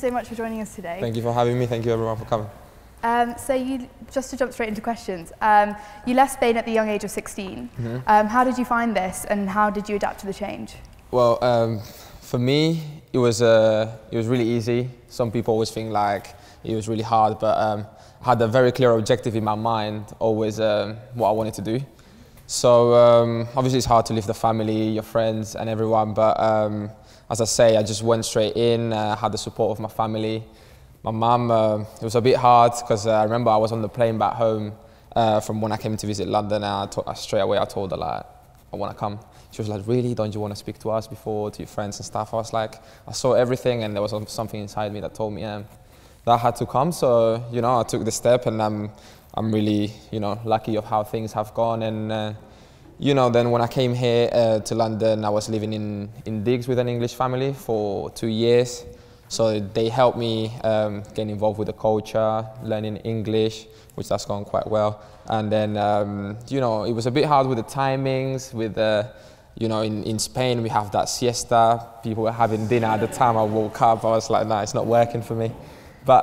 so much for joining us today. Thank you for having me. Thank you everyone for coming. Just to jump straight into questions, you left Spain at the young age of 16. How did you find this, and how did you adapt to the change? Well, for me, it was really easy. Some people always think like it was really hard, but I had a very clear objective in my mind, always what I wanted to do. So obviously it's hard to leave the family, your friends and everyone, but as I say, I just went straight in, had the support of my family. My mum, it was a bit hard because I remember I was on the plane back home from when I came to visit London, and straight away I told her like, I want to come. She was like, really? Don't you want to speak to us before, to your friends and stuff? I was like, I saw everything, and there was something inside me that told me that I had to come. So, you know, I took the step, and I'm really, you know, lucky of how things have gone. And, you know, then when I came here to London, I was living in digs with an English family for 2 years. So they helped me get involved with the culture, learning English, which that's gone quite well. And then, you know, it was a bit hard with the timings, with you know, in Spain we have that siesta. People were having dinner at the time I woke up. I was like, nah, it's not working for me. But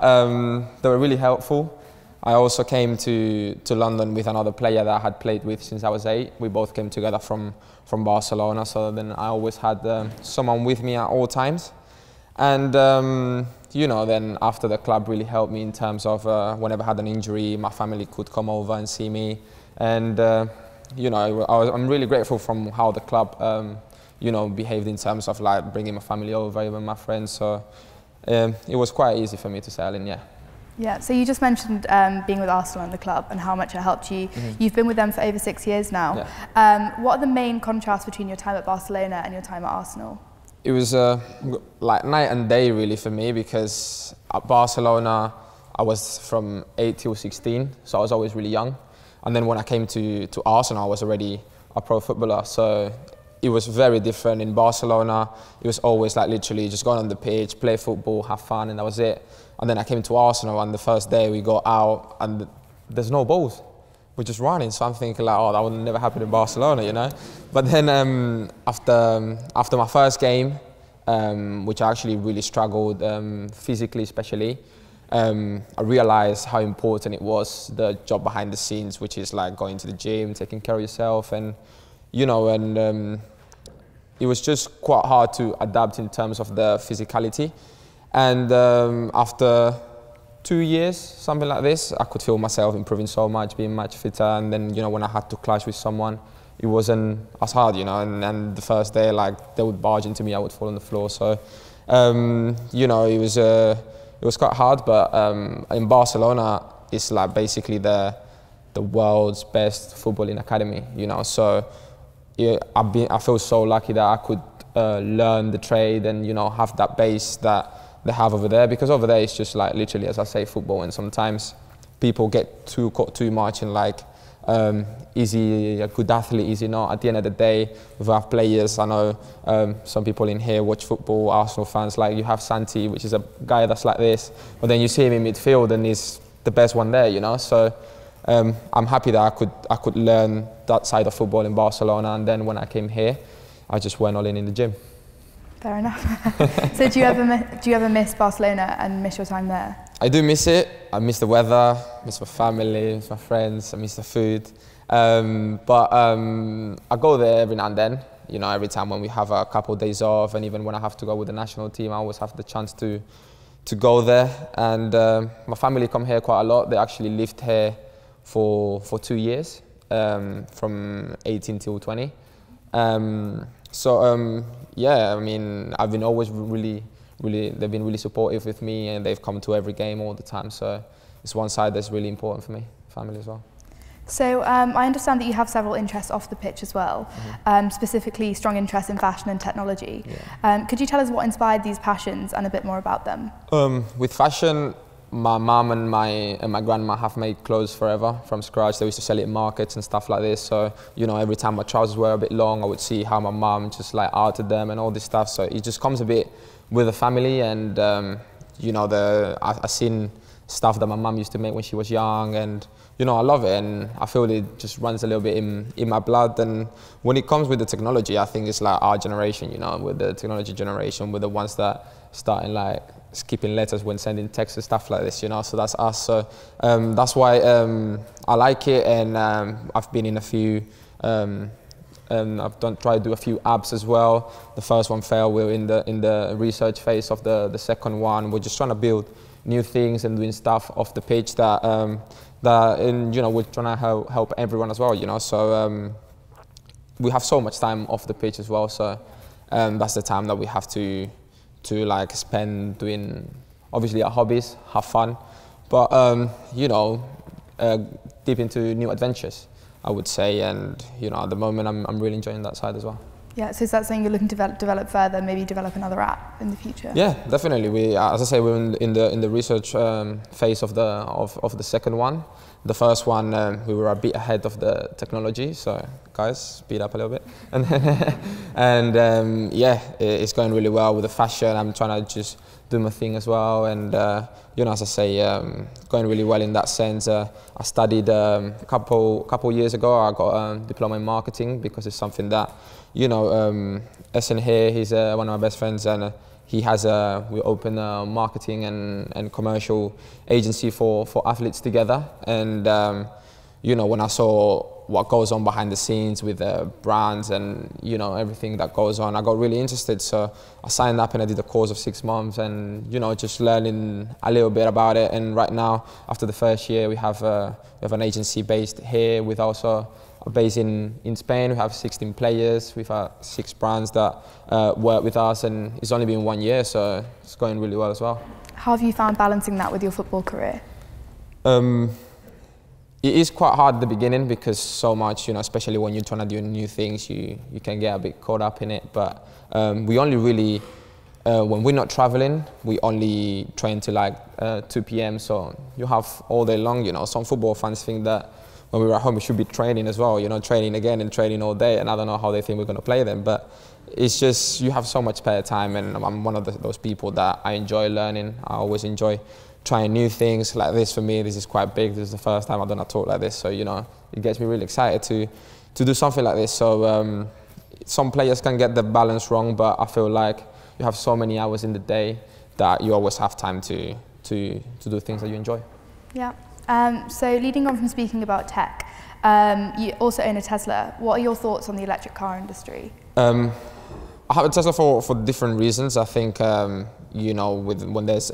they were really helpful. I also came to London with another player that I had played with since I was 8. We both came together from Barcelona, so then I always had someone with me at all times. And, you know, then after the club really helped me in terms of whenever I had an injury, my family could come over and see me. And, you know, I'm really grateful from how the club, you know, behaved in terms of like bringing my family over, even my friends. So it was quite easy for me to settle in, yeah. Yeah, so you just mentioned being with Arsenal and the club and how much it helped you. You've been with them for over 6 years now. Yeah. What are the main contrasts between your time at Barcelona and your time at Arsenal? It was like night and day really for me, because at Barcelona I was from 8 till 16, so I was always really young. And then when I came to Arsenal, I was already a pro footballer, so it was very different. In Barcelona, it was always like literally just going on the pitch, play football, have fun, and that was it. And then I came to Arsenal, and the first day we got out and there's no balls. We're just running, so I'm thinking like, oh, that would never happen in Barcelona, you know? But then after my first game, which I actually really struggled physically especially, I realized how important it was, the job behind the scenes, which is like going to the gym, taking care of yourself, and you know, and it was just quite hard to adapt in terms of the physicality. And after 2 years, something like this, I could feel myself improving so much, being much fitter. And then, you know, when I had to clash with someone, it wasn't as hard, you know. And the first day, like, they would barge into me, I would fall on the floor. So, you know, it was quite hard. But in Barcelona, it's like basically the world's best footballing academy, you know. So yeah, I feel so lucky that I could learn the trade and, you know, have that base that they have over there, because over there it's just like literally, as I say, football, and sometimes people get too much in like is he a good athlete, is he not? At the end of the day, we have players. I know some people in here watch football, Arsenal fans, like you have Santi, which is a guy that's like this, but then you see him in midfield and he's the best one there, you know. So I'm happy that I could learn that side of football in Barcelona, and then when I came here, I just went all in the gym. Fair enough. So do you ever miss Barcelona and miss your time there? I do miss it. I miss the weather, miss my family, miss my friends, I miss the food. But I go there every now and then. You know, every time when we have a couple of days off, and even when I have to go with the national team, I always have the chance to go there. And my family come here quite a lot. They actually lived here for 2 years, from 18 till 20. Yeah, I mean, I've been always they've been really supportive with me, and they've come to every game all the time. So it's one side that's really important for me, family as well. So I understand that you have several interests off the pitch as well, specifically strong interest in fashion and technology. Yeah. Could you tell us what inspired these passions and a bit more about them? With fashion, my mum and my grandma have made clothes forever from scratch. They used to sell it in markets and stuff like this. So, you know, every time my trousers were a bit long, I would see how my mum just like arted them and all this stuff. So it just comes a bit with the family, and you know, I've seen stuff that my mum used to make when she was young, and you know, I love it, and I feel it just runs a little bit in my blood. And when it comes with the technology, I think it's like our generation, you know, with the technology generation, with the ones that starting like skipping letters when sending texts and stuff like this, you know, so that's us. So that's why I like it, and I've been in a few, I've tried to do a few apps as well. The first one failed. We're in the research phase of the second one. We're just trying to build new things and doing stuff off the pitch that, and you know, we're trying to help everyone as well, you know, so we have so much time off the pitch as well, so that's the time that we have to like spend doing obviously our hobbies, have fun, but you know, deep into new adventures, I would say, and you know, at the moment I'm really enjoying that side as well. Yeah, so is that something you're looking to develop further, maybe develop another app in the future? Yeah, definitely. We, as I say, we're in the research phase of the second one. The first one, we were a bit ahead of the technology, so guys, speed up a little bit. And yeah, it's going really well with the fashion. I'm trying to just do my thing as well, and you know, as I say, going really well in that sense. I studied a couple years ago. I got a diploma in marketing because it's something that, you know, Essen here, he's one of my best friends, and he has we opened a marketing and commercial agency for athletes together. And you know, when I saw what goes on behind the scenes with brands and, you know, everything that goes on, I got really interested. So I signed up and I did a course of 6 months, and, you know, just learning a little bit about it. And right now, after the first year, we have an agency based here with also based in Spain. We have 16 players. We've had 6 brands that work with us, and it's only been 1 year, so it's going really well as well. How have you found balancing that with your football career? It is quite hard at the beginning because so much, you know, especially when you're trying to do new things, you can get a bit caught up in it. But we only really, when we're not traveling, we only train till like 2 p.m. So you have all day long, you know. Some football fans think that when we're at home, we should be training as well, you know, training again and training all day. And I don't know how they think we're going to play them. But it's just, you have so much spare time. And I'm one of those people that I enjoy learning. I always enjoy trying new things like this. For me, this is quite big. This is the first time I've done a talk like this. So, you know, it gets me really excited to do something like this. So some players can get the balance wrong, but I feel like you have so many hours in the day that you always have time to do things that you enjoy. Yeah. So leading on from speaking about tech, you also own a Tesla. What are your thoughts on the electric car industry? I have a Tesla for different reasons. I think, you know, when there's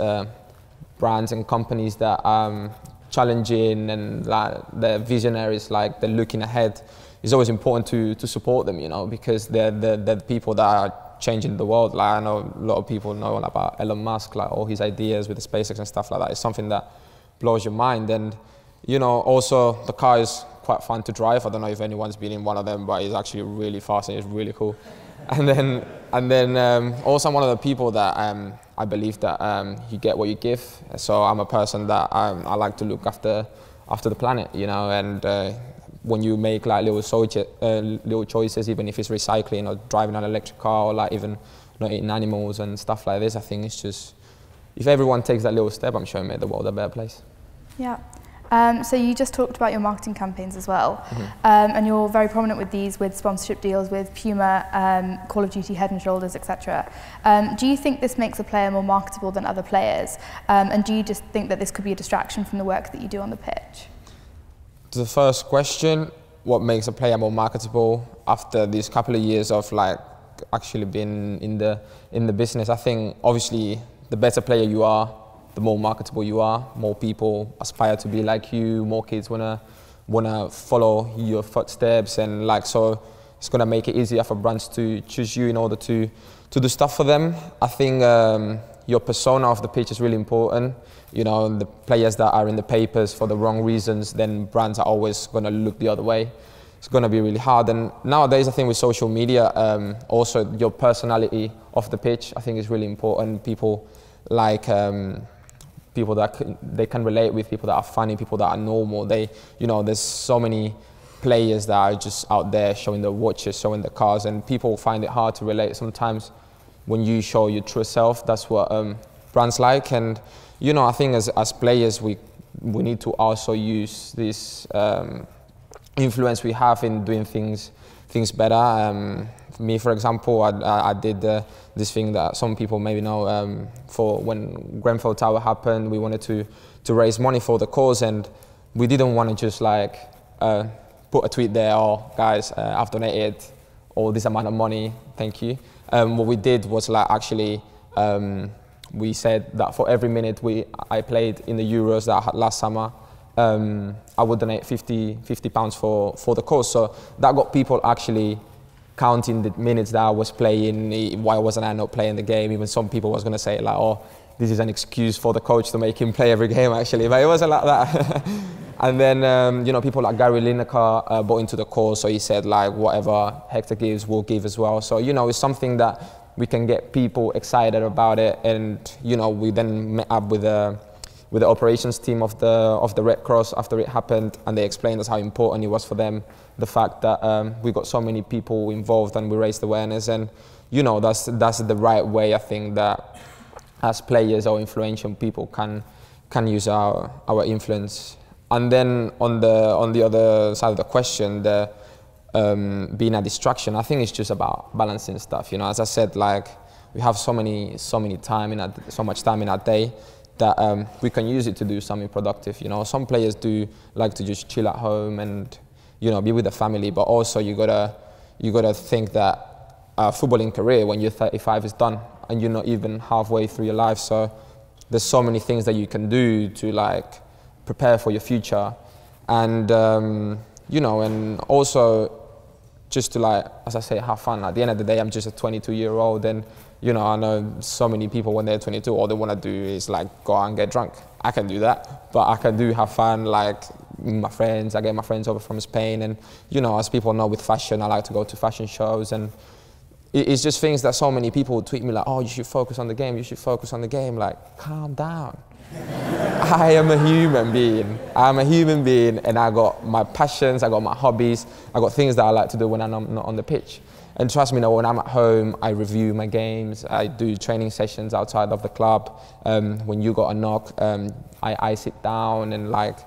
brands and companies that are challenging and like they're visionaries, like they're looking ahead, it's always important to support them, you know, because they're the people that are changing the world. Like I know a lot of people know about Elon Musk, like all his ideas with the SpaceX and stuff like that. It's something that blows your mind. And you know, also the car is quite fun to drive. I don't know if anyone's been in one of them, but it's actually really fast and it's really cool. And then also I'm one of the people that I believe that you get what you give. So I'm a person that I like to look after the planet, you know. And when you make like little choices, even if it's recycling or driving an electric car or like even not eating animals and stuff like this, I think it's just, if everyone takes that little step, I'm sure it made the world a better place. Yeah. So you just talked about your marketing campaigns as well, and you're very prominent with these, with sponsorship deals with Puma, Call of Duty, Head and Shoulders, etc. Do you think this makes a player more marketable than other players? And do you just think that this could be a distraction from the work that you do on the pitch? To the first question, what makes a player more marketable after these couple of years of like actually being in the business? I think obviously the better player you are, the more marketable you are, more people aspire to be like you, more kids wanna follow your footsteps, and like, so it's gonna make it easier for brands to choose you in order to do stuff for them. I think your persona off the pitch is really important. You know, the players that are in the papers for the wrong reasons, then brands are always gonna look the other way. It's gonna be really hard. And nowadays, I think with social media, also your personality off the pitch, I think is really important. People like people that they can relate with, people that are funny, people that are normal. You know, there's so many players that are just out there showing their watches, showing their cars, and people find it hard to relate sometimes. When you show your true self, that's what brands like. And you know, I think as players, we need to also use this influence we have in doing things better. me, for example, I did this thing that some people maybe know. For when Grenfell Tower happened, we wanted to raise money for the cause, and we didn't want to just like put a tweet there, oh guys, I've donated all this amount of money, thank you. What we did was like actually we said that for every minute I played in the Euros that I had last summer, I would donate £50 for the cause. So that got people actually counting the minutes that I was playing. Why wasn't I not playing the game? Even some people was going to say like, oh, this is an excuse for the coach to make him play every game actually, but it wasn't like that. And then, you know, people like Gary Lineker bought into the cause, so he said like, whatever Héctor gives, we'll give as well. So, you know, it's something that we can get people excited about it. And, you know, we then met up with the operations team of the Red Cross after it happened, and they explained us how important it was for them, the fact that we got so many people involved and we raised awareness. And, you know, that's the right way, I think, that as players or influential people can use our influence. And then on the other side of the question, the being a distraction, I think it's just about balancing stuff. You know, as I said, like we have so much time in our day that we can use it to do something productive. You know, some players do like to just chill at home and, you know, be with the family. But also you gotta think that a footballing career when you're 35 is done and you're not even halfway through your life. So there's so many things that you can do to like prepare for your future, and you know, and also just to like, as I say, have fun. At the end of the day, I'm just a 22-year-old, and you know, I know so many people when they're 22, all they want to do is like go out and get drunk. I can do that, but I can have fun, like my friends. I get my friends over from Spain, and you know, as people know with fashion, I like to go to fashion shows, and it's just things that so many people tweet me like, oh, you should focus on the game, you should focus on the game. Like, calm down. I am a human being. I'm a human being, and I got my passions, I got my hobbies, I got things that I like to do when I'm not on the pitch. And trust me, when I'm at home, I review my games, I do training sessions outside of the club. When you got a knock, I sit down and like,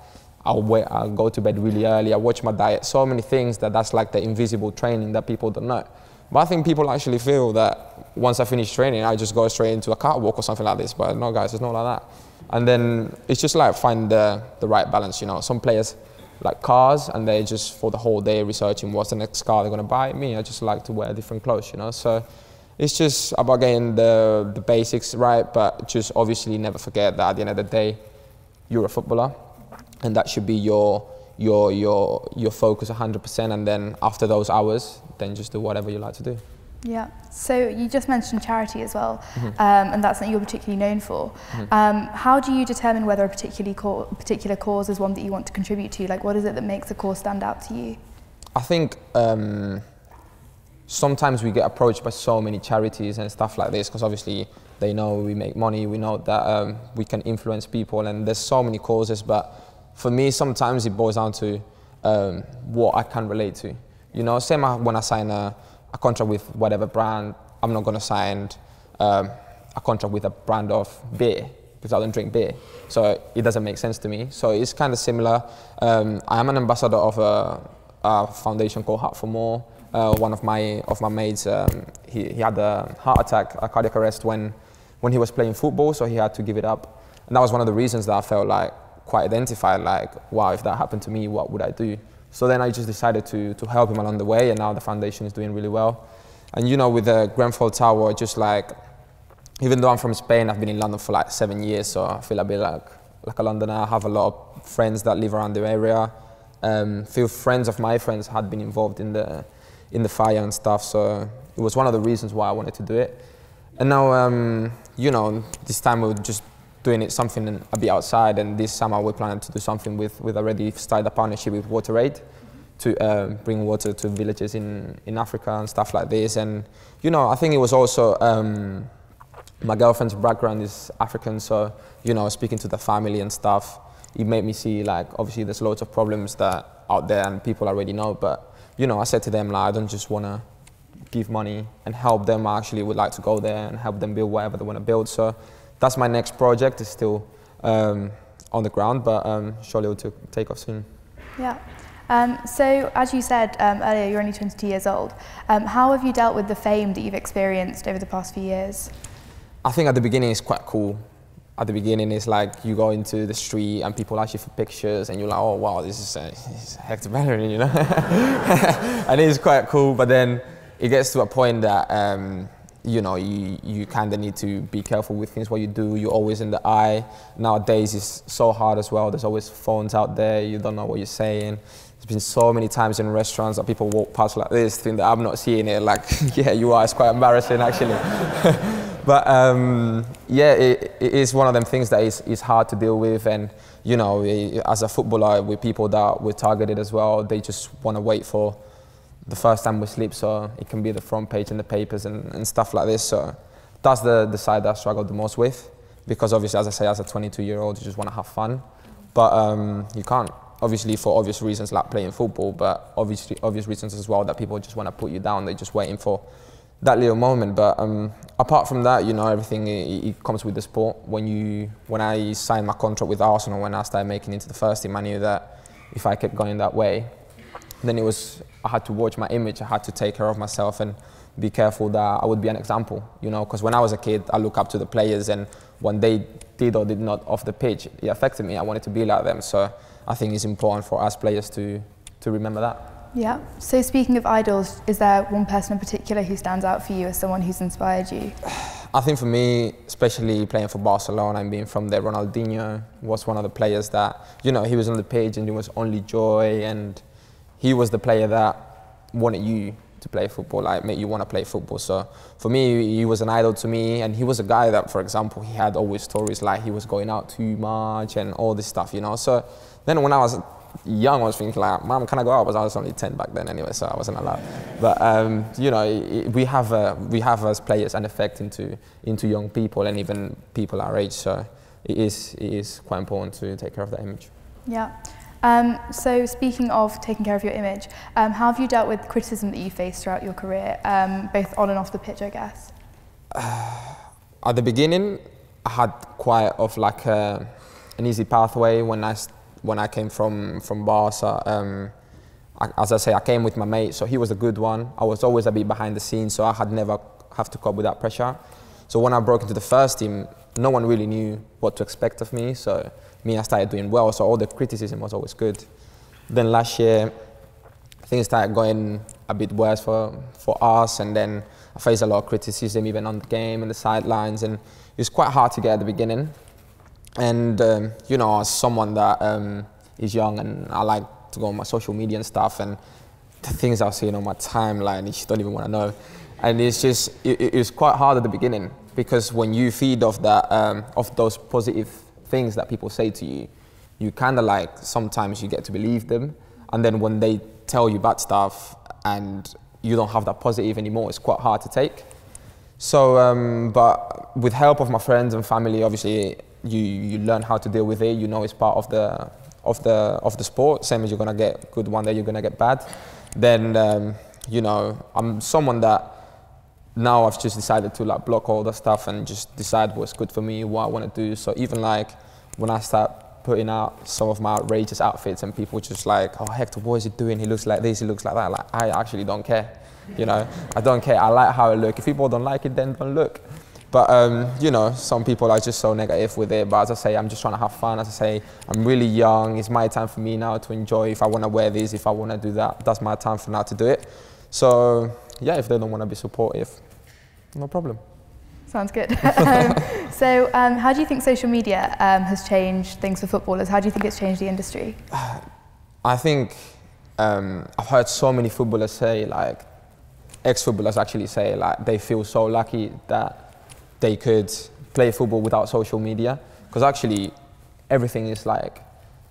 I'll go to bed really early, I watch my diet, so many things that's like the invisible training that people don't know. But I think people actually feel that once I finish training, I just go straight into a catwalk or something like this. But no, guys, it's not like that. And then it's just like find the right balance, you know. Some players like cars, and they just for the whole day researching what's the next car they're going to buy. Me, I just like to wear different clothes, you know. So it's just about getting the basics right, but just obviously never forget that at the end of the day, you're a footballer, and that should be your focus 100%. And then after those hours, then just do whatever you like to do. Yeah. So you just mentioned charity as well, and that's something you're particularly known for. How do you determine whether a particular cause is one that you want to contribute to? Like, what is it that makes a cause stand out to you? I think sometimes we get approached by so many charities and stuff like this, because obviously they know we make money, we know that we can influence people, and there's so many causes. But for me, sometimes it boils down to what I can relate to. You know, same when I sign a contract with whatever brand, I'm not going to sign a contract with a brand of beer because I don't drink beer. So it doesn't make sense to me. So it's kind of similar. I am an ambassador of a foundation called Heart for More. One of my mates, he had a heart attack, a cardiac arrest when he was playing football, so he had to give it up. And that was one of the reasons that I felt like quite identified, like, wow, if that happened to me, what would I do? So then I just decided to help him along the way, and now the foundation is doing really well. And you know, with the Grenfell Tower, just like, even though I'm from Spain, I've been in London for like 7 years, so I feel a bit like a Londoner. I have a lot of friends that live around the area. Few friends of my friends had been involved in the fire and stuff, so it was one of the reasons why I wanted to do it. And now, you know, this time we were just doing something a bit outside, and this summer we're planning to do something with already started a partnership with WaterAid to bring water to villages in Africa and stuff like this. And you know, I think it was also my girlfriend's background is African, so you know, speaking to the family and stuff, it made me see like obviously there's loads of problems that out there and people already know, but you know, I said to them, like, I don't just want to give money and help them. I actually would like to go there and help them build whatever they want to build. So that's my next project. It's still on the ground, but surely it will take off soon. Yeah. So, as you said earlier, you're only 22 years old. How have you dealt with the fame that you've experienced over the past few years? I think at the beginning it's quite cool. At the beginning it's like you go into the street and people ask you for pictures and you're like, oh wow, this is Héctor Bellerín, you know? And it's quite cool, but then it gets to a point that you know, you kind of need to be careful with things, what you do. You're always in the eye. Nowadays it's so hard as well. There's always phones out there. You don't know what you're saying. There's been so many times in restaurants that people walk past like this, think that I'm not seeing it. Like, yeah, you are. It's quite embarrassing, actually. But yeah, it is one of them things that is hard to deal with. And, you know, as a footballer, with people that we're targeted as well, they just want to wait for the first time we sleep, so it can be the front page in the papers and stuff like this. So that's the side that I struggle the most with, because obviously, as I say, as a 22-year-old, you just want to have fun, but you can't. Obviously, for obvious reasons like playing football, but obvious reasons as well that people just want to put you down. They're just waiting for that little moment. But apart from that, you know, everything it comes with the sport. When I signed my contract with Arsenal, when I started making it into the first team, I knew that if I kept going that way, then I had to watch my image. I had to take care of myself and be careful that I would be an example, you know, because when I was a kid, I look up to the players, and when they did or did not off the pitch, it affected me. I wanted to be like them. So I think it's important for us players to remember that. Yeah. So speaking of idols, is there one person in particular who stands out for you as someone who's inspired you? I think for me, especially playing for Barcelona and being from there, Ronaldinho was one of the players that, you know, he was on the pitch and it was only joy, and he was the player that wanted you to play football, like made you want to play football. So for me, he was an idol to me, and he was a guy that, for example, he had always stories like he was going out too much and all this stuff, you know. So then when I was young, I was thinking like, Mom, can I go out? But I was only 10 back then anyway, so I wasn't allowed. But you know, we have as players an effect into young people and even people our age. So it is quite important to take care of that image. Yeah. So speaking of taking care of your image, how have you dealt with criticism that you faced throughout your career, both on and off the pitch, I guess? At the beginning, I had quite of like an easy pathway when I came from Barca. As I say, I came with my mate, so he was a good one. I was always a bit behind the scenes, so I had never have to cope with that pressure. So when I broke into the first team, no one really knew what to expect of me. So I started doing well, so all the criticism was always good. Then last year, things started going a bit worse for us, and then I faced a lot of criticism even on the game and the sidelines, and it was quite hard to get at the beginning. And you know, as someone that is young and I like to go on my social media and stuff, and the things I've seen on my timeline, you don't even want to know. And it's just, it was quite hard at the beginning, because when you feed off that, of those positive things that people say to you, you kind of like, sometimes you get to believe them, and then when they tell you bad stuff and you don't have that positive anymore, it's quite hard to take. So, but with help of my friends and family, obviously you learn how to deal with it. You know, it's part of the sport. Same as you're gonna get good one day, you're gonna get bad. Then you know, I'm someone that now I've just decided to like block all the stuff and just decide what's good for me, what I want to do. So even like when I start putting out some of my outrageous outfits and people just like, oh Héctor, what is he doing? He looks like this, he looks like that. Like, I actually don't care, you know. I don't care. I like how I look. If people don't like it, then don't look. But you know, some people are just so negative with it. But as I say, I'm just trying to have fun. As I say, I'm really young. It's my time for me now to enjoy. If I want to wear this, if I want to do that, that's my time for now to do it. So yeah, if they don't want to be supportive, no problem. Sounds good. So how do you think social media has changed things for footballers? How do you think it's changed the industry? I think I've heard so many footballers say, like, ex-footballers actually say, like, they feel so lucky that they could play football without social media. Because actually, everything is like,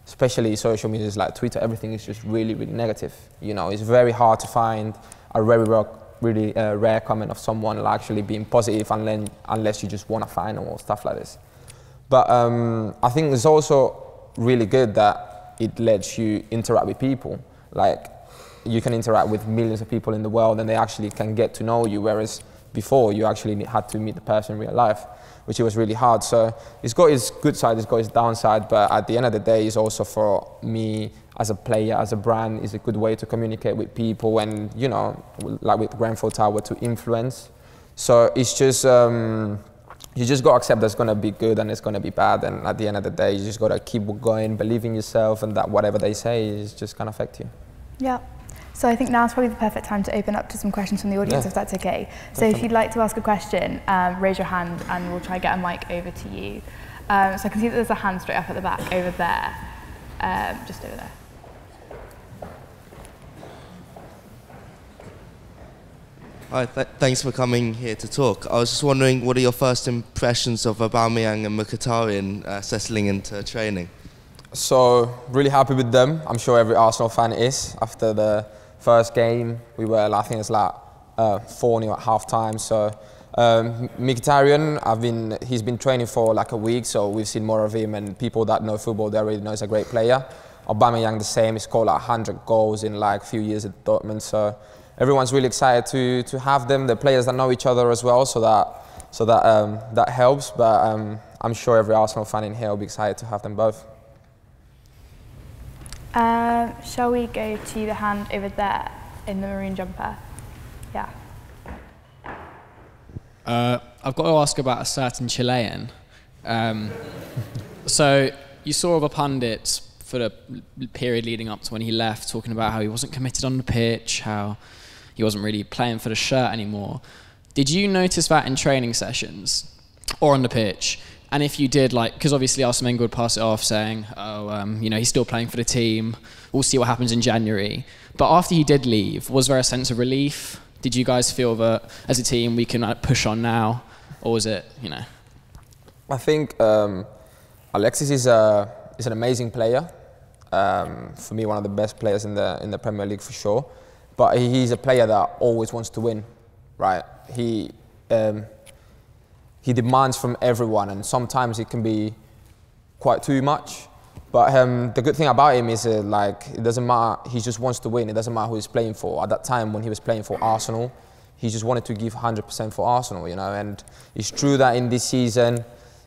especially social media is like Twitter, everything is just really, really negative. You know, it's very hard to find a really rare comment of someone actually being positive unless you just want to find them or stuff like this. But I think it's also really good that it lets you interact with people. Like, you can interact with millions of people in the world and they actually can get to know you, whereas before you actually had to meet the person in real life, which was really hard. So it's got its good side, it's got its downside, but at the end of the day, it's also for me as a player, as a brand, is a good way to communicate with people and, you know, like with Grenfell Tower, to influence. So it's just, you just got to accept there's going to be good and it's going to be bad. And at the end of the day, you just got to keep going, believe in yourself, and that whatever they say is just going to affect you. Yeah. So I think now's probably the perfect time to open up to some questions from the audience, if that's okay. So if you'd like to ask a question, raise your hand and we'll try to get a mic over to you. So I can see that there's a hand straight up at the back over there, just over there. Hi, thanks for coming here to talk. I was just wondering, what are your first impressions of Aubameyang and Mkhitaryan settling into training? So, really happy with them. I'm sure every Arsenal fan is. After the first game, we were, I think it's like 4-0 at half-time. So, Mkhitaryan, he's been training for like a week, so we've seen more of him, and people that know football, they already know he's a great player. Aubameyang the same, he's scored like 100 goals in like a few years at Dortmund. So, everyone's really excited to have them. The players that know each other as well, so that helps. But I'm sure every Arsenal fan in here will be excited to have them both. Shall we go to the hand over there in the maroon jumper? Yeah. I've got to ask about a certain Chilean. So you saw other pundits for the period leading up to when he left talking about how he wasn't committed on the pitch, how he wasn't really playing for the shirt anymore. Did you notice that in training sessions or on the pitch? And if you did, like, because obviously Arsene Wenger would pass it off saying, you know, he's still playing for the team, we'll see what happens in January. But after he did leave, was there a sense of relief? Did you guys feel that as a team we can push on now? Or was it, you know? I think Alexis is an amazing player. For me, one of the best players in the Premier League for sure. But he's a player that always wants to win, right? He demands from everyone, and sometimes it can be quite too much. But the good thing about him is like, it doesn't matter, he just wants to win. It doesn't matter who he's playing for. At that time when he was playing for Arsenal, he just wanted to give 100% for Arsenal, you know. And it's true that in this season,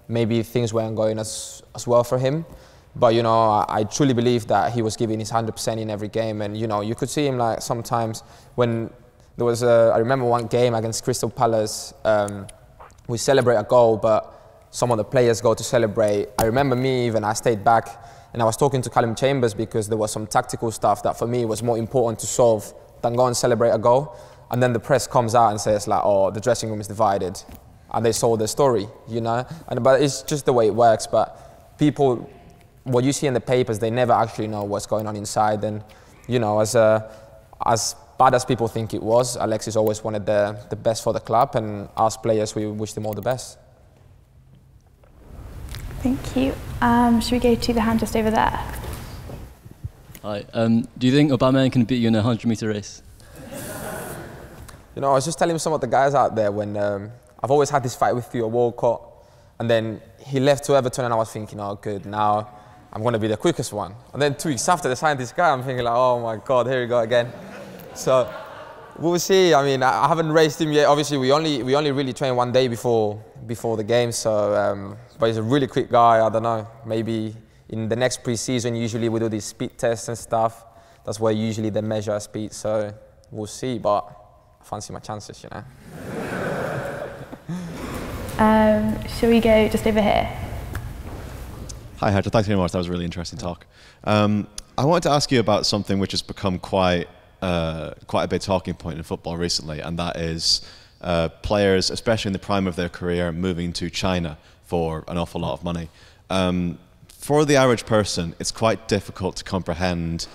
maybe things weren't going as well for him. But, you know, I truly believe that he was giving his 100% in every game. And, you know, you could see him like sometimes when there was I remember one game against Crystal Palace, we celebrate a goal, but some of the players go to celebrate. I remember I stayed back and I was talking to Callum Chambers because there was some tactical stuff that for me was more important to solve than go and celebrate a goal. And then the press comes out and says like, oh, the dressing room is divided. And they sold their story, you know? But it's just the way it works. But people, what you see in the papers, they never actually know what's going on inside. And, you know, as bad as people think it was, Alexis always wanted the best for the club, and us players, we wish them all the best. Thank you. Should we go to the hand just over there? Hi. Do you think Aubameyang can beat you in a 100-meter race? You know, I was just telling some of the guys out there when I've always had this fight with Theo Walcott, and then he left to Everton, and I was thinking, oh, good, now I'm going to be the quickest one. And then 2 weeks after they signed this guy, I'm thinking like, oh my God, here we go again. So we'll see. I mean, I haven't raced him yet. Obviously, we only really trained one day before the game. So, but he's a really quick guy. I don't know. Maybe in the next pre-season, usually we do these speed tests and stuff. That's where usually they measure speed. So we'll see. But I fancy my chances, you know. Shall we go just over here? Hi, Héctor. Thanks very much. That was a really interesting talk. I wanted to ask you about something which has become quite a big talking point in football recently, and that is players, especially in the prime of their career, moving to China for an awful lot of money. For the average person, it's quite difficult to comprehend,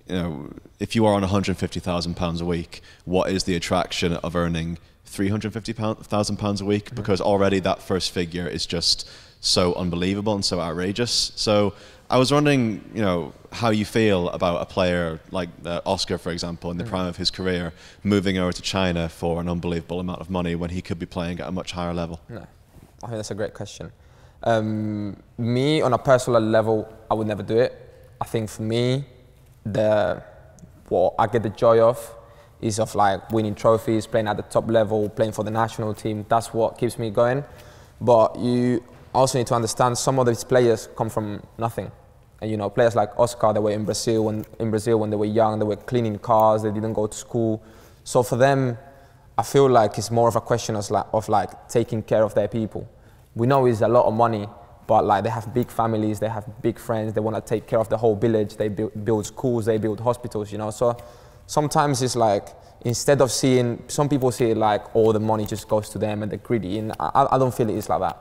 you know, if you are on £150,000 a week, what is the attraction of earning £350,000 a week? Because already that first figure is just so unbelievable and so outrageous. So I was wondering, you know, how you feel about a player like Oscar, for example, in the prime of his career, moving over to China for an unbelievable amount of money when he could be playing at a much higher level. No, I think that's a great question. Me, on a personal level, I would never do it. I think for me, what I get the joy of is of like winning trophies, playing at the top level, playing for the national team. That's what keeps me going. But you also need to understand some of these players come from nothing. And you know, players like Oscar, they were in Brazil when they were young, they were cleaning cars, they didn't go to school. So for them, I feel like it's more of a question of taking care of their people. We know it's a lot of money, but like they have big families, they have big friends, they want to take care of the whole village, they build schools, they build hospitals, you know. So sometimes it's like, instead of seeing, some people see it like all the money just goes to them and they're greedy, and I don't feel it is like that.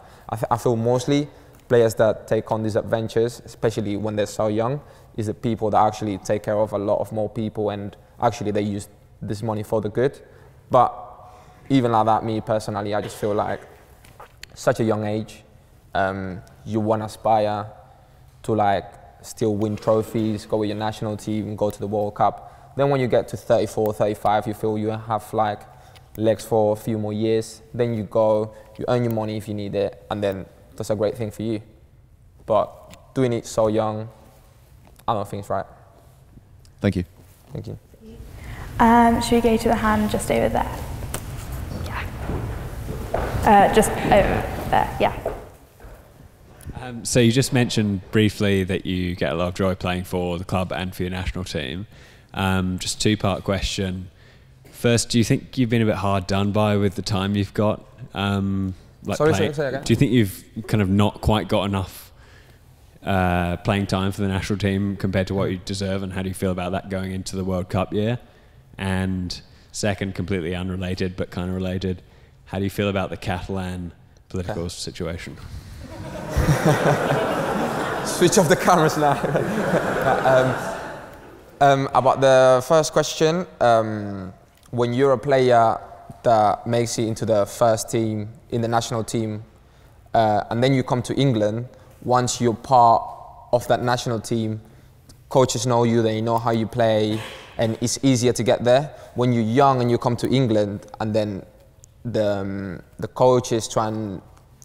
I feel mostly players that take on these adventures, especially when they're so young, is the people that actually take care of a lot of more people, and actually they use this money for the good. But even like that, me personally, I just feel like such a young age, you want to aspire to like still win trophies, go with your national team, go to the World Cup. Then when you get to 34, 35, you feel you have like legs for a few more years. Then you go, you earn your money if you need it, and then that's a great thing for you. But doing it so young, I don't think it's right. Thank you. Thank you. Should we go to the hand just over there? Yeah. Just over there, yeah. So you just mentioned briefly that you get a lot of joy playing for the club and for your national team. Just two-part question. First, do you think you've been a bit hard done by with the time you've got? Sorry, again? Do you think you've kind of not quite got enough playing time for the national team compared to what you deserve, and how do you feel about that going into the World Cup year? And second, completely unrelated but kind of related, how do you feel about the Catalan political situation? Switch off the cameras now. About the first question, when you're a player that makes it into the first team, in the national team, and then you come to England, once you're part of that national team, coaches know you, they know how you play, and it's easier to get there. When you're young and you come to England, and then the coaches try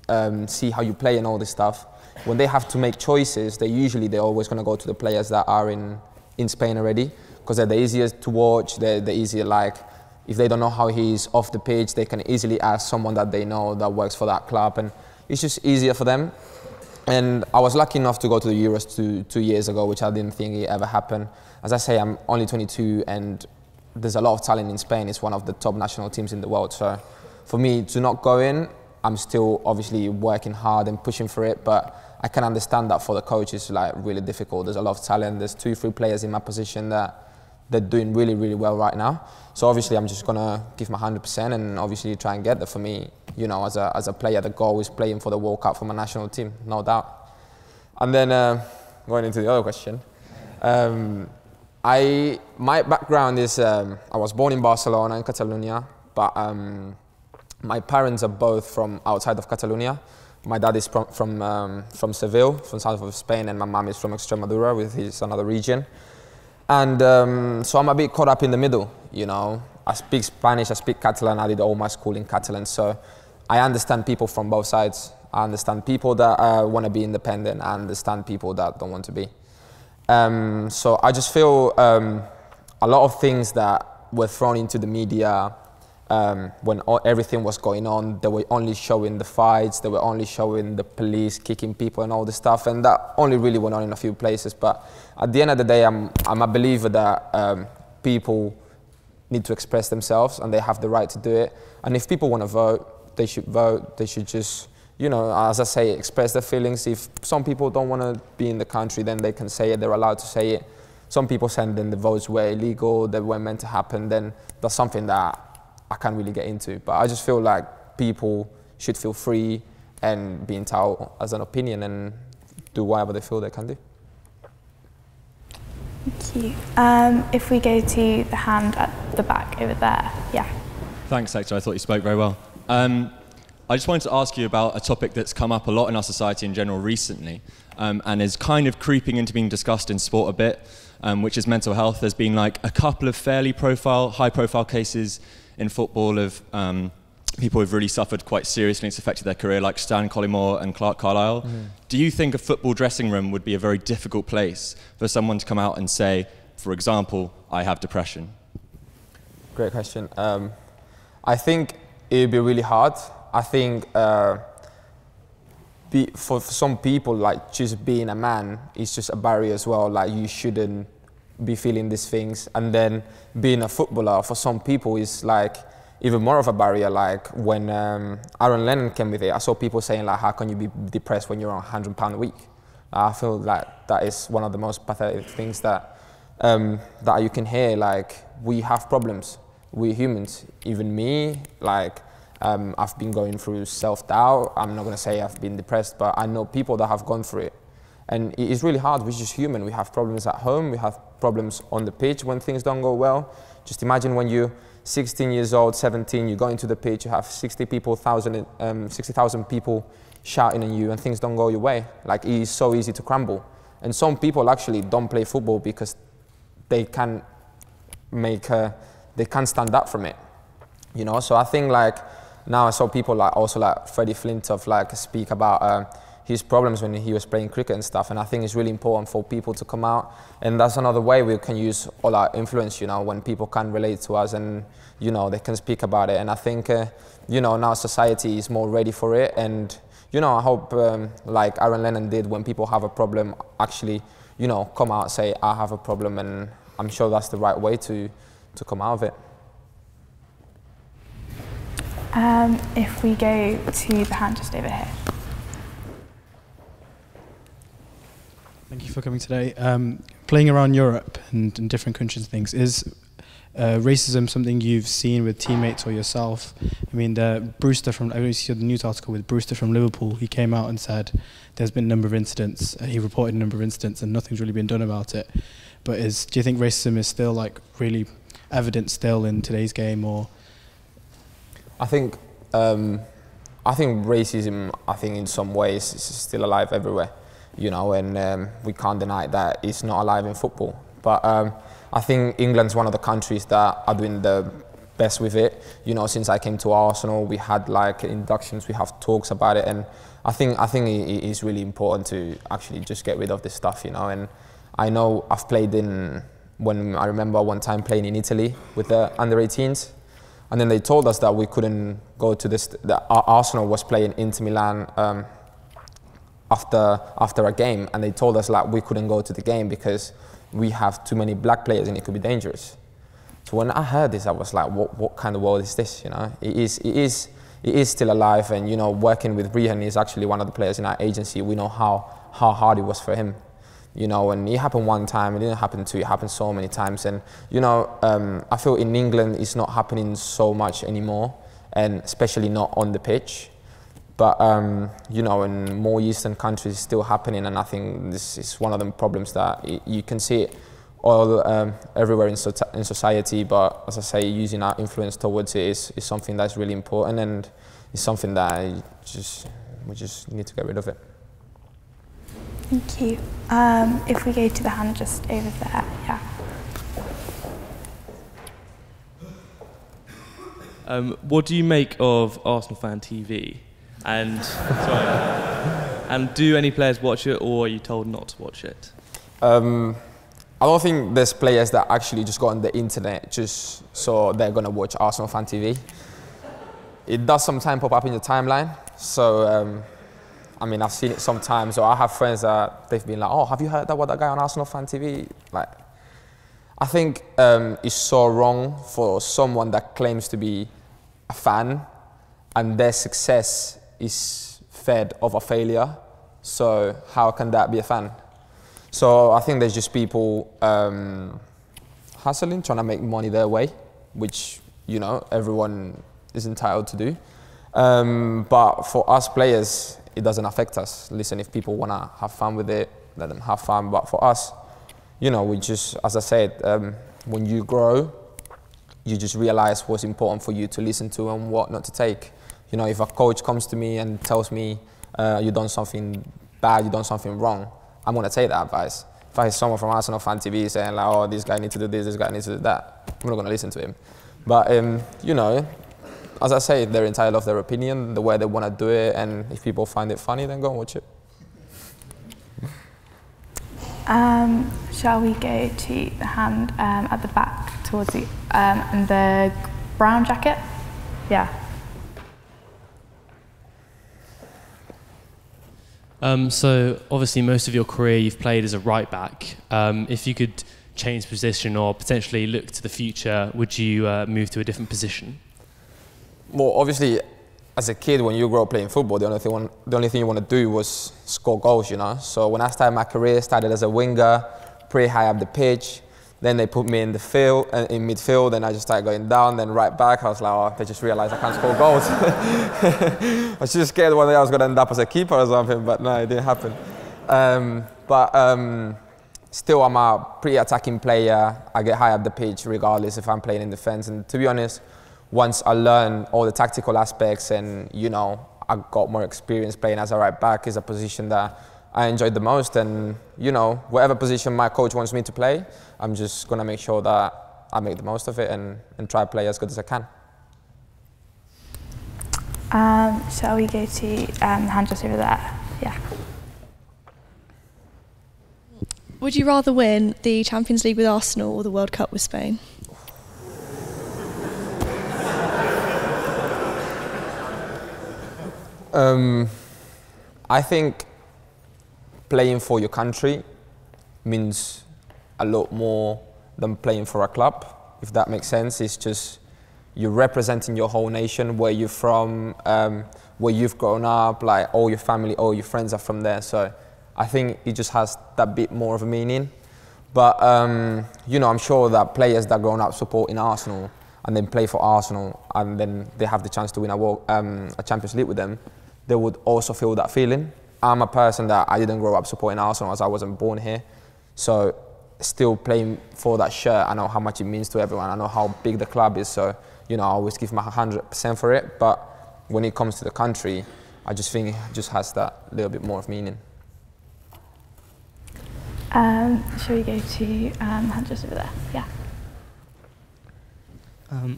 and see how you play and all this stuff, when they have to make choices, they're always going to go to the players that are in Spain already, because they're the easiest to watch, they're easier, like, if they don't know how he's off the pitch, they can easily ask someone that they know that works for that club, and it's just easier for them. And I was lucky enough to go to the Euros two years ago, which I didn't think it ever happened. As I say, I'm only 22, and there's a lot of talent in Spain. It's one of the top national teams in the world. So for me to not go in, I'm still obviously working hard and pushing for it, but I can understand that for the coach it's like really difficult. There's a lot of talent. There's 2-3 players in my position that they're doing really, really well right now. So obviously I'm just gonna give my 100% and obviously try and get there. For me, you know, as a player, the goal is playing for the World Cup for my national team, no doubt. And then going into the other question, my background is I was born in Barcelona in Catalonia, but my parents are both from outside of Catalonia. My dad is from Seville, from south of Spain, and my mom is from Extremadura, which is another region. And so I'm a bit caught up in the middle, you know. I speak Spanish, I speak Catalan, I did all my school in Catalan, so I understand people from both sides. I understand people that want to be independent, I understand people that don't want to be. So I just feel a lot of things that were thrown into the media when everything was going on, they were only showing the fights, they were only showing the police kicking people and all this stuff, and that only really went on in a few places. But at the end of the day, I'm a believer that people need to express themselves and they have the right to do it. And if people want to vote, they should just, you know, as I say, express their feelings. If some people don't want to be in the country, then they can say it, they're allowed to say it. Some people saying then the votes were illegal, they weren't meant to happen, then that's something that I can't really get into. But I just feel like people should feel free and be entitled as an opinion and do whatever they feel they can do. Thank you. If we go to the hand at the back over there, yeah. Thanks, Héctor. I thought you spoke very well. I just wanted to ask you about a topic that's come up a lot in our society in general recently, and is kind of creeping into being discussed in sport a bit, which is mental health. There's been like a couple of fairly high-profile cases in football of people who've really suffered quite seriously. It's affected their career, like Stan Collymore and Clark Carlisle. Mm-hmm. Do you think a football dressing room would be a very difficult place for someone to come out and say, for example, I have depression? Great question. I think it would be really hard. I think for some people, like just being a man is just a barrier as well. Like you shouldn't be feeling these things. And then being a footballer for some people is like even more of a barrier. Like when Aaron Lennon came with it, I saw people saying like, how can you be depressed when you're on £100 a week? I feel like that is one of the most pathetic things that that you can hear. Like we have problems, we're humans. Even me, like I've been going through self-doubt. I'm not gonna say I've been depressed, but I know people that have gone through it. And it's really hard, we're just human. We have problems at home, we have problems on the pitch when things don't go well. Just imagine when you're 16 years old, 17, you go into the pitch, you have 60,000 people shouting at you and things don't go your way. Like it is so easy to crumble. And some people actually don't play football because they can't stand up from it. You know, so I think like now I saw people like also like Freddie Flintoff like speak about his problems when he was playing cricket and stuff, and I think it's really important for people to come out, and that's another way we can use all our influence, you know, when people can relate to us and, you know, they can speak about it. And I think, you know, now society is more ready for it, and, you know, I hope like Aaron Lennon did, when people have a problem, actually, you know, come out and say, I have a problem, and I'm sure that's the right way to come out of it. If we go to the hand just over here. Thank you for coming today. Playing around Europe and different countries and things, is racism something you've seen with teammates or yourself? I mean, Brewster from, I see the news article with Brewster from Liverpool, he came out and said there's been a number of incidents, he reported a number of incidents and nothing's really been done about it. But do you think racism is still like really evident still in today's game, or? I think racism, I think in some ways is still alive everywhere, you know, and we can't deny that it's not alive in football. But I think England's one of the countries that are doing the best with it. You know, since I came to Arsenal, we had like inductions, we have talks about it, and I think it is really important to actually just get rid of this stuff, you know. And I know I've played when I remember one time playing in Italy with the under-18s, and then they told us that we couldn't go to this, that Arsenal was playing Inter Milan after a game, and they told us like we couldn't go to the game because we have too many black players and it could be dangerous. So when I heard this, I was like, what kind of world is this, you know? It is still alive, and, you know, working with Brian is actually one of the players in our agency. We know how hard it was for him, you know, and it happened one time, it didn't happen two, it happened so many times. And, you know, I feel in England it's not happening so much anymore, and especially not on the pitch. But, you know, in more Eastern countries it's still happening, and I think this is one of the problems that you can see it all everywhere in society. But as I say, using our influence towards it is something that's really important, and it's something that we just need to get rid of it. Thank you. If we go to the hand just over there, yeah. What do you make of Arsenal Fan TV? And and do any players watch it, or are you told not to watch it? I don't think there's players that actually just go on the internet just so they're gonna watch Arsenal Fan TV. It does sometimes pop up in the timeline, so I mean, I've seen it sometimes, or I have friends that they've been like, oh, have you heard that guy on Arsenal Fan TV? Like, I think it's so wrong for someone that claims to be a fan and their success is fed of a failure. So how can that be a fan? So I think there's just people hustling, trying to make money their way, which, you know, everyone is entitled to do. But for us players, it doesn't affect us. Listen, if people want to have fun with it, let them have fun. But for us, you know, we just, as I said, when you grow, you just realize what's important for you to listen to and what not to take. You know, if a coach comes to me and tells me you've done something bad, you've done something wrong, I'm going to take that advice. If I hear someone from Arsenal Fan TV saying like, oh, this guy needs to do this guy needs to do that, I'm not going to listen to him. But, you know, as I say, they're entitled of their opinion, the way they want to do it, and if people find it funny, then go and watch it. Shall we go to the hand at the back towards the, and the brown jacket? Yeah. So obviously most of your career you've played as a right back. If you could change position or potentially look to the future, would you move to a different position? Well, obviously, as a kid, when you grow up playing football, the only thing you want to do was score goals, you know. So when I started my career, started as a winger, pretty high up the pitch. Then they put me in midfield, and I just started going down. Then right back, I was like, oh, they just realised I can't score goals. I was just scared one day I was going to end up as a keeper or something, but no, it didn't happen. Still, I'm a pretty attacking player. I get high up the pitch regardless if I'm playing in defence. And to be honest, once I learned all the tactical aspects and, you know, I got more experience playing as a right back, is a position that I enjoyed the most. And, you know, whatever position my coach wants me to play, I'm just going to make sure that I make the most of it and try to play as good as I can. Shall we go to hand just over there? Yeah. Would you rather win the Champions League with Arsenal or the World Cup with Spain? I think playing for your country means a lot more than playing for a club, if that makes sense. It's just you're representing your whole nation, where you're from, where you've grown up, like all your family, all your friends are from there. So I think it just has that bit more of a meaning. But, you know, I'm sure that players that grown up supporting Arsenal and then play for Arsenal and then they have the chance to win a Champions League with them, they would also feel that feeling. I'm a person that I didn't grow up supporting Arsenal as I wasn't born here. So still playing for that shirt, I know how much it means to everyone. I know how big the club is. So, you know, I always give my 100% for it. But when it comes to the country, I just think it just has that little bit more of meaning. Shall we go to hand just over there? Yeah.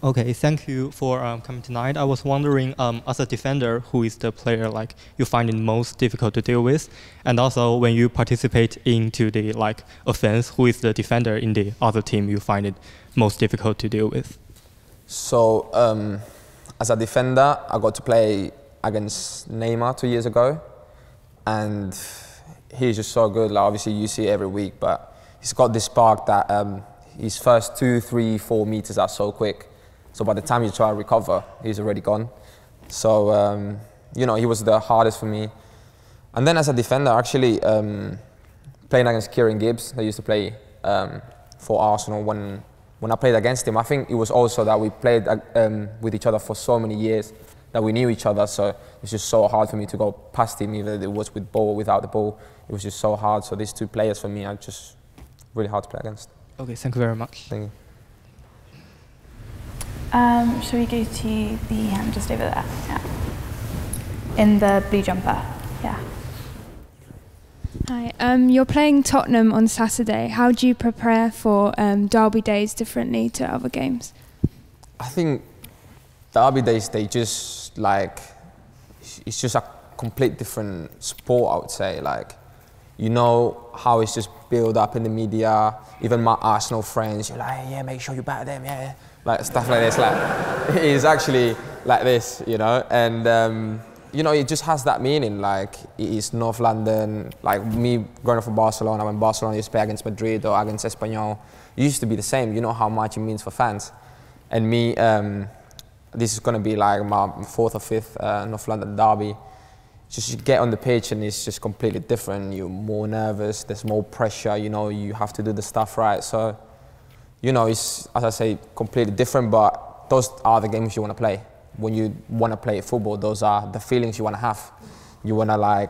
Okay, thank you for coming tonight. I was wondering, as a defender, who is the player like you find it most difficult to deal with, and also when you participate into the offense, who is the defender in the other team you find it most difficult to deal with? So, as a defender, I got to play against Neymar 2 years ago, and he's just so good. Like, obviously, you see it every week, but he's got this spark that his first 2, 3, 4 meters are so quick. So by the time you try to recover, he's already gone. So, you know, he was the hardest for me. And then as a defender, actually, playing against Kieran Gibbs, I used to play for Arsenal when I played against him. I think it was also that we played with each other for so many years that we knew each other. So it's just so hard for me to go past him, either it was with ball or without the ball. It was just so hard. So these two players for me are just really hard to play against. Okay, thank you very much. Thank you. Shall we go to the hand just over there? Yeah. In the blue jumper. Yeah. Hi. You're playing Tottenham on Saturday. How do you prepare for derby days differently to other games? I think derby days, they just it's just a complete different sport, I would say. You know how it's just built up in the media. Even my Arsenal friends, you're like, yeah, make sure you batter them, yeah. Stuff like this. It is actually like this, you know. And you know, it just has that meaning. It is North London. Me growing up from Barcelona, when Barcelona used to play against Madrid or against Espanyol, it used to be the same. You know how much it means for fans. And me, this is gonna be my 4th or 5th North London derby. Just you get on the pitch and it's just completely different. You're more nervous, there's more pressure, you know, you have to do the stuff right. So, you know, it's, as I say, completely different, but those are the games you want to play. When you want to play football, those are the feelings you want to have. You want to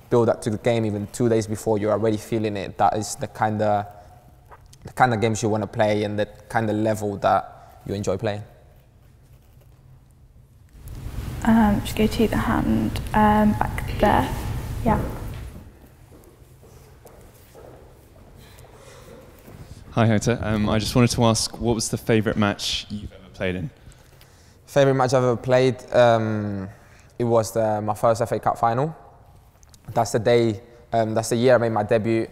build up to the game even 2 days before you're already feeling it. That is the kind of games you want to play and the kind of level that you enjoy playing. Just go to the hand back there. Yeah. Hi, Héctor. I just wanted to ask, what was the favourite match you've ever played in? Favourite match I've ever played? It was my first FA Cup final. That's the day, that's the year I made my debut.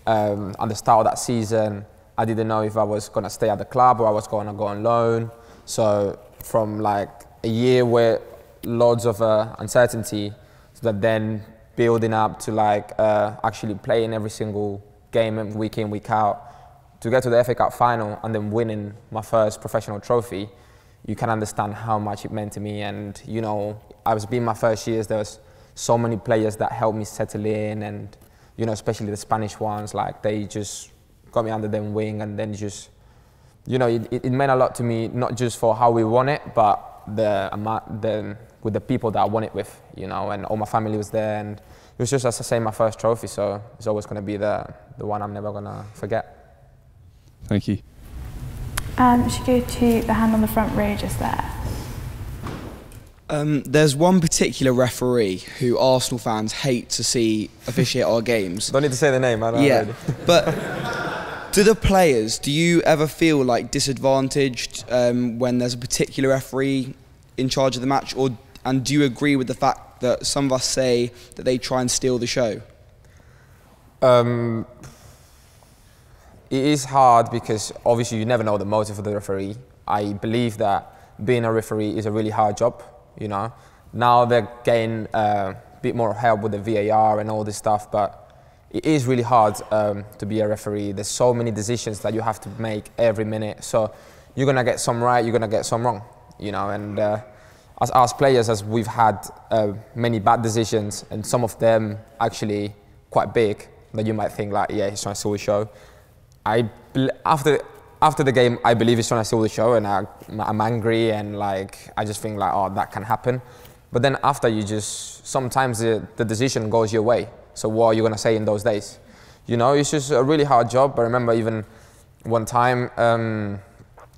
At the start of that season, I didn't know if I was going to stay at the club or I was going to go on loan. So from a year where loads of uncertainty, so that then building up to like actually playing every single game week in, week out, to get to the FA Cup final and then winning my first professional trophy, you can understand how much it meant to me. And you know, I was being my first years, there was so many players that helped me settle in, and you know, especially the Spanish ones, like they just got me under their wing, and then just, you know, it meant a lot to me, not just for how we won it, but with the people that I won it with, you know, and all my family was there, and it was just, as I say, my first trophy, so it's always going to be the one I'm never going to forget. Thank you. We should go to the hand on the front row just there. There's one particular referee who Arsenal fans hate to see officiate our games. Don't need to say the name, I know. Yeah, but do the players, do you ever feel like disadvantaged when there's a particular referee in charge of the match, and do you agree with the fact that some of us say that they try and steal the show? It is hard because obviously you never know the motive of the referee. I believe that being a referee is a really hard job, you know. Now they're getting a bit more help with the VAR and all this stuff, but it is really hard to be a referee. There's so many decisions that you have to make every minute. So you're gonna get some right, you're gonna get some wrong, you know. And as players, as we've had many bad decisions, and some of them actually quite big, that you might think like, yeah, he's trying to steal the show. After the game, I believe he's trying to steal the show, and I'm angry, and like I just think like, oh, that can happen. But then after, you just, sometimes the decision goes your way. So what are you gonna say in those days? You know, it's just a really hard job. I remember even one time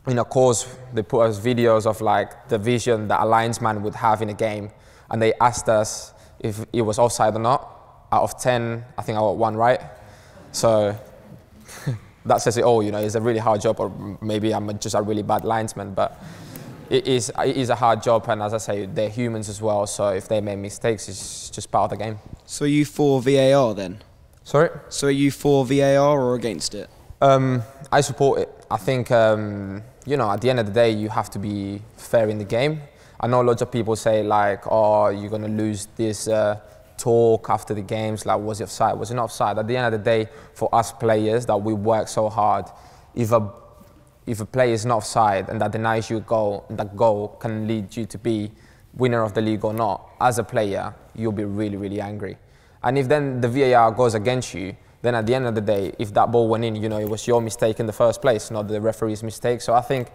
in a course, they put us videos of like the vision that a linesman would have in a game, and they asked us if it was offside or not. Out of 10, I think I got 1 right. So that says it all, you know. It's a really hard job, or maybe I'm just a really bad linesman, but it is a hard job, and as I say, they're humans as well, so if they make mistakes, it's just part of the game. So are you for VAR then? Sorry? So are you for VAR or against it? I support it. I think, you know, at the end of the day, you have to be fair in the game. I know lots of people say like, oh, you're going to lose this talk after the games, like, was it offside, was it not offside? At the end of the day, for us players that we work so hard, if a player is not offside and that denies you a goal, and that goal can lead you to be winner of the league or not, as a player, you'll be really, really angry. And if then the VAR goes against you, then at the end of the day, if that ball went in, you know, it was your mistake in the first place, not the referee's mistake. So I think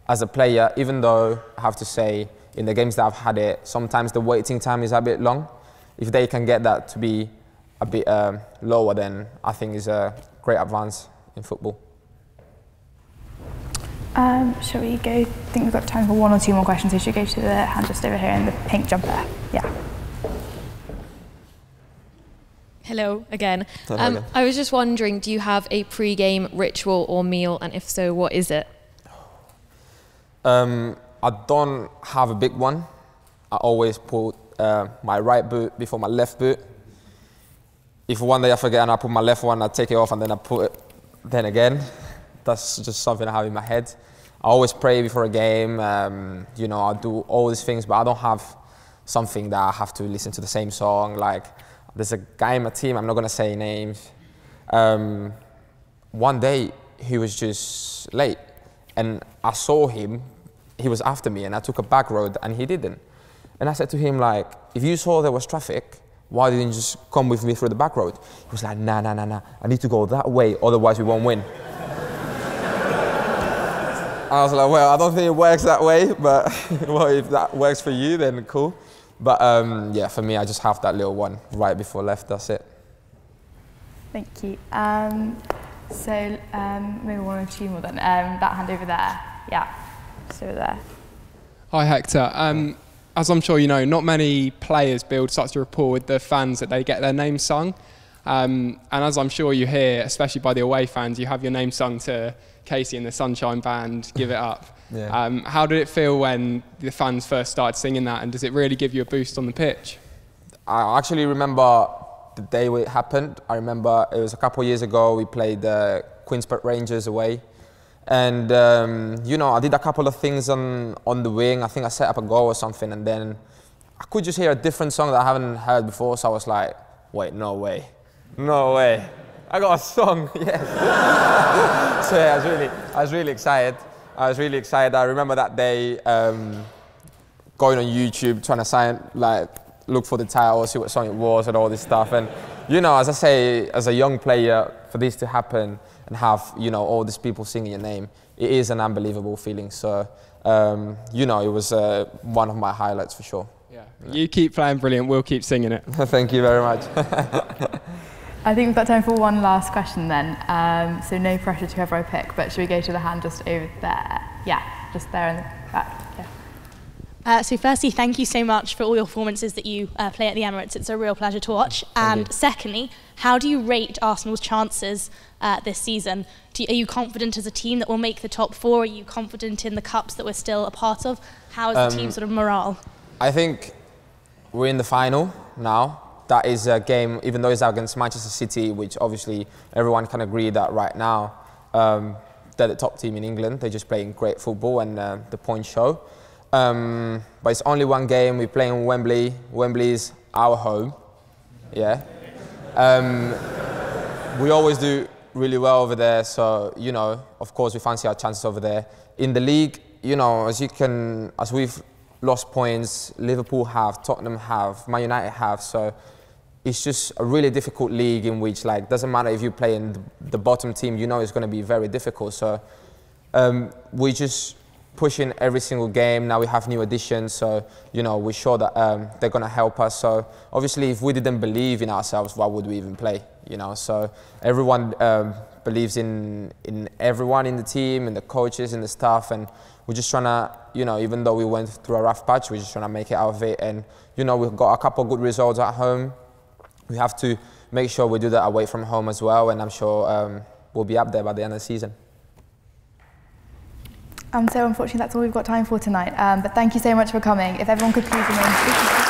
as a player, even though I have to say, in the games that I've had it, sometimes the waiting time is a bit long. If they can get that to be a bit lower, then I think is a great advance in football. Shall we go? I think we've got time for 1 or 2 more questions, so we should go to the hand just over here in the pink jumper. Yeah. Hello again. Hello again. I was just wondering, do you have a pre-game ritual or meal, and if so, what is it? I don't have a big one. I always put my right boot before my left boot. If one day I forget and I put my left one, I take it off and then I put it then again. That's just something I have in my head. I always pray before a game. You know, I do all these things, but I don't have something that I have to listen to the same song. Like, there's a guy in my team, I'm not gonna say names. One day he was just late, and I saw him. He was after me, and I took a back road, and he didn't. And I said to him, like, if you saw there was traffic, why didn't you just come with me through the back road? He was like, nah, I need to go that way, otherwise we won't win. I was like, well, I don't think it works that way, but well, if that works for you, then cool. But yeah, for me, I just have that little one right before left, that's it. Thank you. So maybe 1 or 2 more then. That hand over there. Yeah, just over there. Hi, Héctor. As I'm sure you know, not many players build such a rapport with the fans that they get their name sung. And as I'm sure you hear, especially by the away fans, you have your name sung to Casey and the Sunshine Band, Give It Up. Yeah. How did it feel when the fans first started singing that, and does it really give you a boost on the pitch? I actually remember the day it happened. I remember it was a couple of years ago, we played the Queen's Park Rangers away. And, you know, I did a couple of things on the wing. I think I set up a goal or something, and then I could just hear a different song that I haven't heard before, so I was like, wait, no way. No way. I got a song, yes. So yeah, I was really excited. I remember that day going on YouTube, trying to look for the title, see what song it was and all this stuff. And, you know, as I say, as a young player, for this to happen and have, you know, all these people singing your name, it is an unbelievable feeling. So, you know, it was one of my highlights for sure. Yeah. You keep playing brilliant, we'll keep singing it. Thank you very much. I think we've got time for one last question then. So no pressure to whoever I pick, but should we go to the hand just over there? Yeah, just there in the back. Yeah. So firstly, thank you so much for all your performances that you play at the Emirates. It's a real pleasure to watch. And secondly, how do you rate Arsenal's chances this season? Are you confident as a team that will make the top 4? Are you confident in the cups that we're still a part of? How is the team sort of morale? I think we're in the final now. That is a game, even though it's against Manchester City, which obviously everyone can agree that right now they're the top team in England. They're just playing great football and the points show. But it's only one game. We're playing in Wembley. Wembley is our home. Yeah. We always do really well over there. So, you know, of course, we fancy our chances over there. In the league, you know, as we've lost points, Liverpool have, Tottenham have, Man United have. So it's just a really difficult league in which, like, doesn't matter if you play in the bottom team, you know it's going to be very difficult. So we just pushing every single game. Now we have new additions, so you know we're sure that they're going to help us. So obviously, if we didn't believe in ourselves, why would we even play? You know, so everyone believes in everyone in the team, in the coaches, in the staff, and we're just trying to, you know, even though we went through a rough patch, we're just trying to make it out of it. And you know, we've got a couple of good results at home. We have to make sure we do that away from home as well, and I'm sure we'll be up there by the end of the season. So unfortunately that's all we've got time for tonight, but thank you so much for coming. If everyone could please remain